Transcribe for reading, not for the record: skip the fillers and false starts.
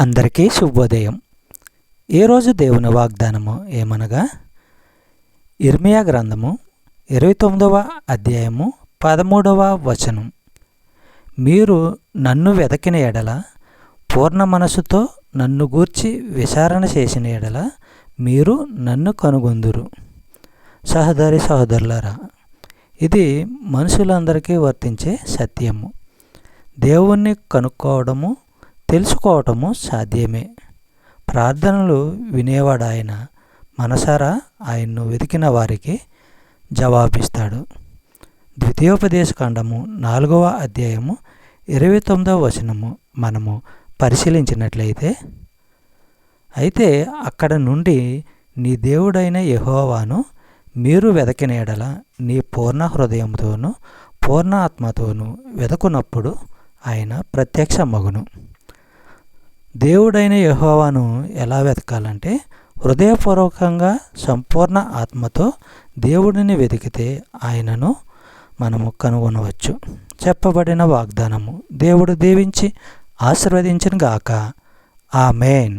అందరికీ శుభోదయం. ఈరోజు దేవుని వాగ్దానము ఏమనగా, ఇర్మియా గ్రంథము 29వ అధ్యాయము 13వ వచనం. మీరు నన్ను వెదకిన ఎడల, పూర్ణ మనసుతో నన్ను గూర్చి విచారణ చేసిన ఎడల మీరు నన్ను కనుగొందురు. సహోదరి సహోదరులారా, ఇది మనుషులందరికీ వర్తించే సత్యము. దేవుణ్ణి కనుక్కోవడము, తెలుసుకోవటము సాధ్యమే. ప్రార్థనలు వినేవాడు ఆయన. మనసారా ఆయన్ను వెతికిన వారికి జవాబిస్తాడు. ద్వితీయోపదేశకాండము 4వ అధ్యాయము 29వ వచనము మనము పరిశీలించినట్లయితే, అయితే అక్కడ నుండి నీ దేవుడైన యెహోవాను మీరు వెదకిన ఎడల నీ పూర్ణ హృదయంతోనూ పూర్ణ ఆత్మతోనూ వెదకునప్పుడు ఆయన ప్రత్యక్షమగును. దేవుడైన యెహోవాను ఎలా వెతకాలంటే, హృదయపూర్వకంగా సంపూర్ణ ఆత్మతో దేవుడిని వెతికితే ఆయనను మనము కనుగొనవచ్చు. చెప్పబడిన వాగ్దానము దేవుడు దీవించి ఆశీర్వదించును గాక. ఆమేన్.